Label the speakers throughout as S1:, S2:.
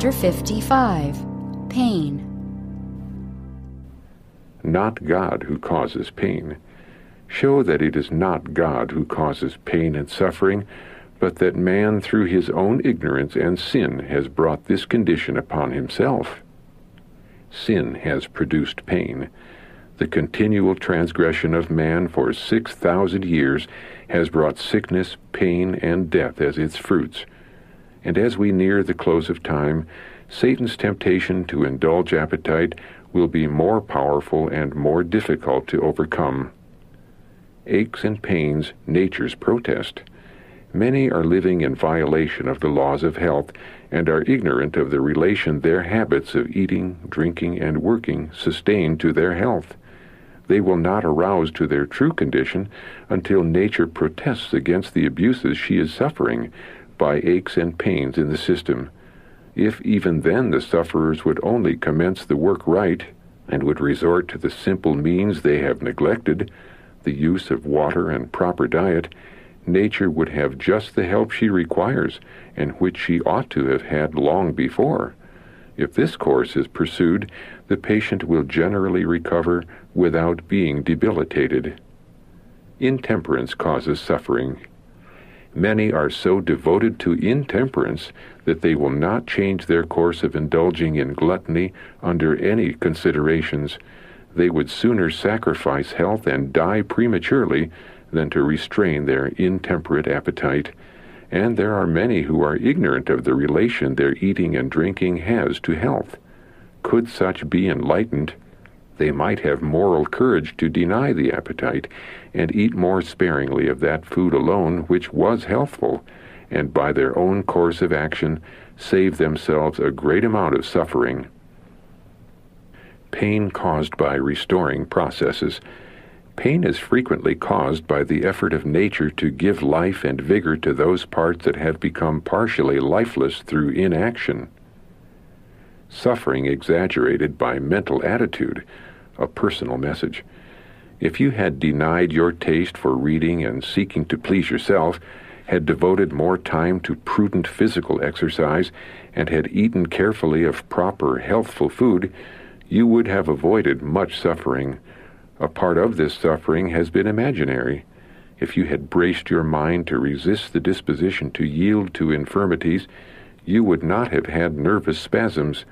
S1: Chapter 55. Pain.
S2: Not God who causes pain. Show that it is not God who causes pain and suffering, but that man through his own ignorance and sin has brought this condition upon himself. Sin has produced pain. The continual transgression of man for 6,000 years has brought sickness, pain, and death as its fruits. And as we near the close of time, Satan's temptation to indulge appetite will be more powerful and more difficult to overcome. Aches and pains, nature's protest. Many are living in violation of the laws of health and are ignorant of the relation their habits of eating, drinking, and working sustain to their health. They will not arouse to their true condition until nature protests against the abuses she is suffering by aches and pains in the system. If even then the sufferers would only commence the work right and would resort to the simple means they have neglected, the use of water and proper diet, nature would have just the help she requires and which she ought to have had long before. If this course is pursued, the patient will generally recover without being debilitated. Intemperance causes suffering. Many are so devoted to intemperance that they will not change their course of indulging in gluttony under any considerations. They would sooner sacrifice health and die prematurely than to restrain their intemperate appetite. And there are many who are ignorant of the relation their eating and drinking has to health. Could such be enlightened, they might have moral courage to deny the appetite and eat more sparingly of that food alone which was healthful, and by their own course of action save themselves a great amount of suffering. Pain caused by restoring processes. Pain is frequently caused by the effort of nature to give life and vigor to those parts that have become partially lifeless through inaction. Suffering exaggerated by mental attitude, a personal message. If you had denied your taste for reading and seeking to please yourself, had devoted more time to prudent physical exercise, and had eaten carefully of proper, healthful food, you would have avoided much suffering. A part of this suffering has been imaginary. If you had braced your mind to resist the disposition to yield to infirmities, you would not have had nervous spasms.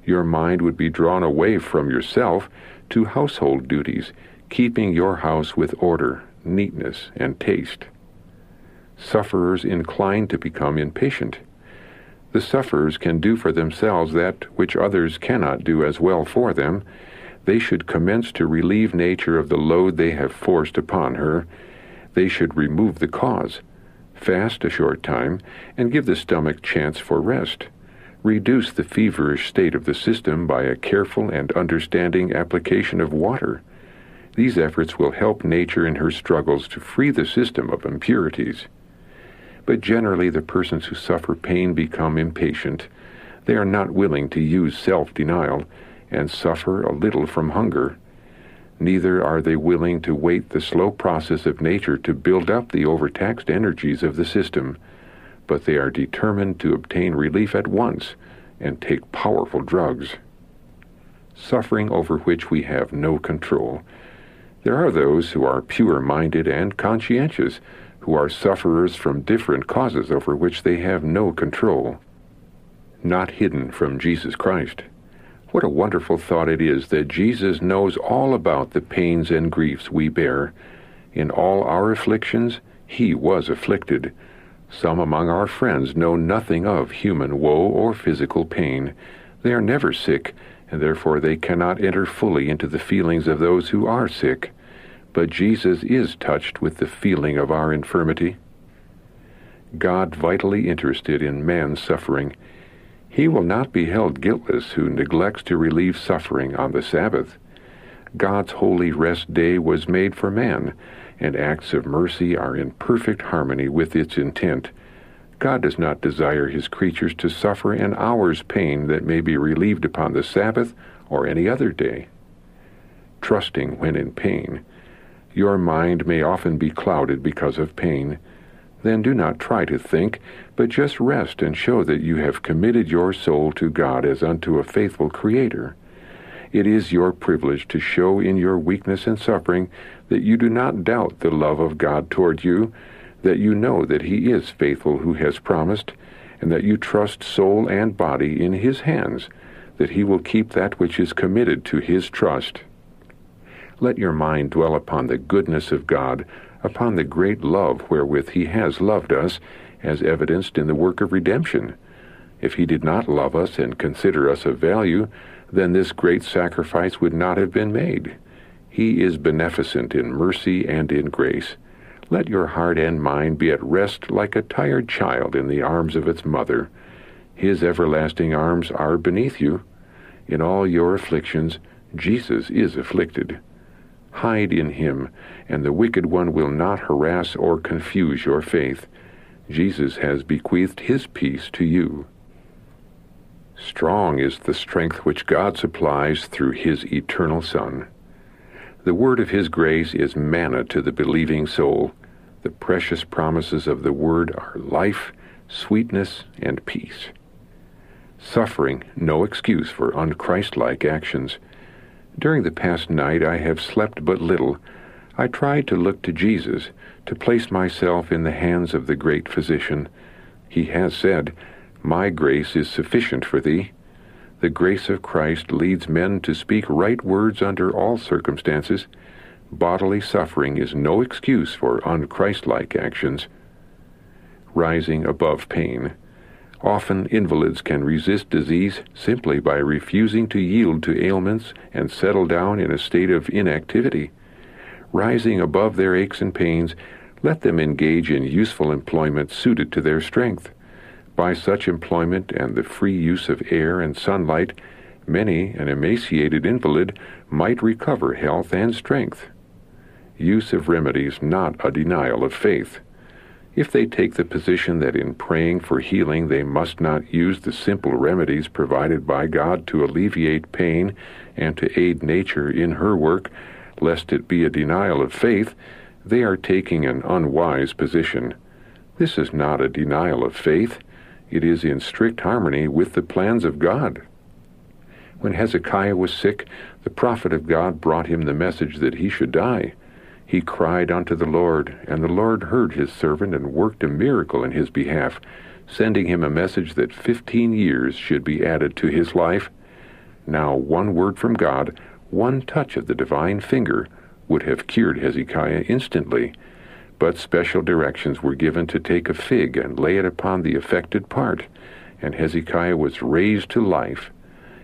S2: Your mind would be drawn away from yourself to household duties, keeping your house with order, neatness, and taste. Sufferers incline to become impatient. The sufferers can do for themselves that which others cannot do as well for them. They should commence to relieve nature of the load they have forced upon her. They should remove the cause, fast a short time, and give the stomach chance for rest. Reduce the feverish state of the system by a careful and understanding application of water. These efforts will help nature in her struggles to free the system of impurities. But generally the persons who suffer pain become impatient. They are not willing to use self-denial and suffer a little from hunger. Neither are they willing to wait the slow process of nature to build up the overtaxed energies of the system, but they are determined to obtain relief at once and take powerful drugs. Suffering over which we have no control. There are those who are pure-minded and conscientious, who are sufferers from different causes over which they have no control. Not hidden from Jesus Christ. What a wonderful thought it is that Jesus knows all about the pains and griefs we bear. In all our afflictions, he was afflicted. Some among our friends know nothing of human woe or physical pain. They are never sick, and therefore they cannot enter fully into the feelings of those who are sick. But Jesus is touched with the feeling of our infirmity. God vitally interested in man's suffering. He will not be held guiltless who neglects to relieve suffering on the Sabbath. God's holy rest day was made for man, and acts of mercy are in perfect harmony with its intent. God does not desire his creatures to suffer an hour's pain that may be relieved upon the Sabbath or any other day. Trusting when in pain. Your mind may often be clouded because of pain. Then do not try to think, but just rest and show that you have committed your soul to God as unto a faithful Creator. It is your privilege to show in your weakness and suffering that you do not doubt the love of God toward you, that you know that He is faithful who has promised, and that you trust soul and body in His hands, that He will keep that which is committed to His trust. Let your mind dwell upon the goodness of God, upon the great love wherewith He has loved us, as evidenced in the work of redemption. If He did not love us and consider us of value, then this great sacrifice would not have been made. He is beneficent in mercy and in grace. Let your heart and mind be at rest like a tired child in the arms of its mother. His everlasting arms are beneath you. In all your afflictions, Jesus is afflicted. Hide in Him, and the wicked one will not harass or confuse your faith. Jesus has bequeathed His peace to you. Strong is the strength which God supplies through His eternal Son. The word of His grace is manna to the believing soul. The precious promises of the word are life, sweetness, and peace. Suffering, no excuse for unchristlike actions. During the past night I have slept but little. I tried to look to Jesus, to place myself in the hands of the great Physician. He has said, "My grace is sufficient for thee." The grace of Christ leads men to speak right words under all circumstances. Bodily suffering is no excuse for unchristlike actions. Rising above pain. Often invalids can resist disease simply by refusing to yield to ailments and settle down in a state of inactivity. Rising above their aches and pains, let them engage in useful employment suited to their strength. By such employment and the free use of air and sunlight, many an emaciated invalid might recover health and strength. Use of remedies not a denial of faith. If they take the position that in praying for healing they must not use the simple remedies provided by God to alleviate pain and to aid nature in her work, lest it be a denial of faith, they are taking an unwise position. This is not a denial of faith. It is in strict harmony with the plans of God. When Hezekiah was sick, the prophet of God brought him the message that he should die. He cried unto the Lord, and the Lord heard his servant and worked a miracle in his behalf, sending him a message that 15 years should be added to his life. Now one word from God, one touch of the divine finger, would have cured Hezekiah instantly. But special directions were given to take a fig and lay it upon the affected part, and Hezekiah was raised to life.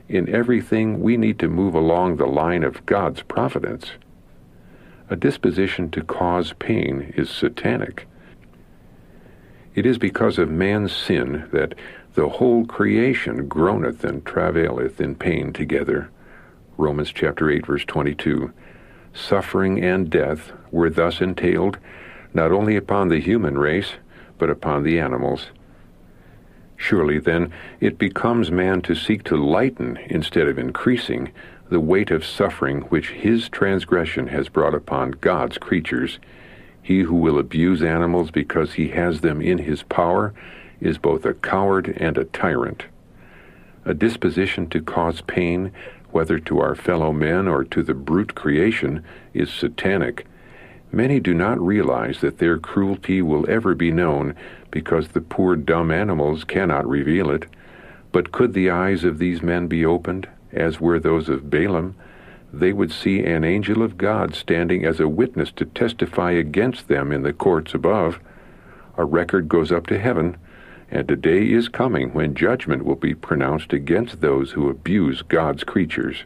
S2: In everything we need to move along the line of God's providence. A disposition to cause pain is satanic. It is because of man's sin that the whole creation groaneth and travaileth in pain together. Romans chapter 8, verse 22. Suffering and death were thus entailed, not only upon the human race, but upon the animals. Surely, then, it becomes man to seek to lighten, instead of increasing, the weight of suffering which his transgression has brought upon God's creatures. He who will abuse animals because he has them in his power is both a coward and a tyrant. A disposition to cause pain, whether to our fellow men or to the brute creation, is satanic. Many do not realize that their cruelty will ever be known because the poor dumb animals cannot reveal it. But could the eyes of these men be opened, as were those of Balaam, they would see an angel of God standing as a witness to testify against them in the courts above. A record goes up to heaven, and a day is coming when judgment will be pronounced against those who abuse God's creatures.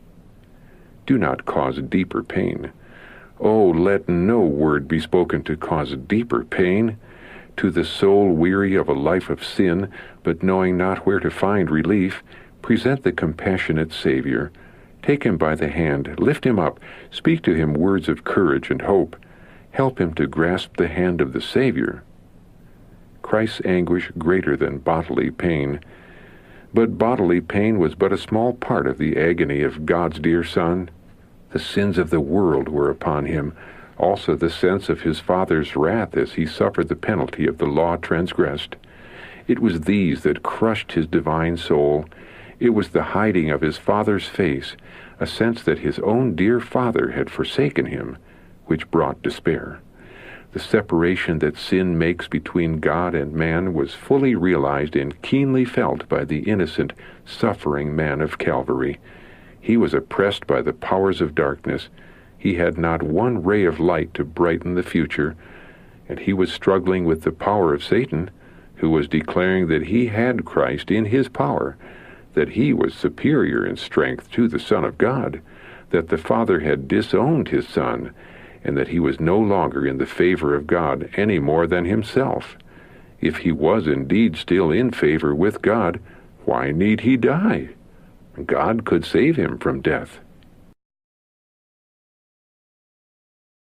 S2: Do not cause deeper pain. Oh, let no word be spoken to cause deeper pain. To the soul weary of a life of sin, but knowing not where to find relief, present the compassionate Savior. Take him by the hand, lift him up, speak to him words of courage and hope. Help him to grasp the hand of the Savior. Christ's anguish greater than bodily pain. But bodily pain was but a small part of the agony of God's dear Son. The sins of the world were upon him. also the sense of his Father's wrath as he suffered the penalty of the law transgressed. It was these that crushed his divine soul. It was the hiding of his Father's face, a sense that his own dear Father had forsaken him, which brought despair. The separation that sin makes between God and man was fully realized and keenly felt by the innocent, suffering man of Calvary. He was oppressed by the powers of darkness. He had not one ray of light to brighten the future, and he was struggling with the power of Satan, who was declaring that he had Christ in his power, that he was superior in strength to the Son of God, that the Father had disowned his Son, and that he was no longer in the favor of God any more than himself. If he was indeed still in favor with God, why need he die? God could save him from death.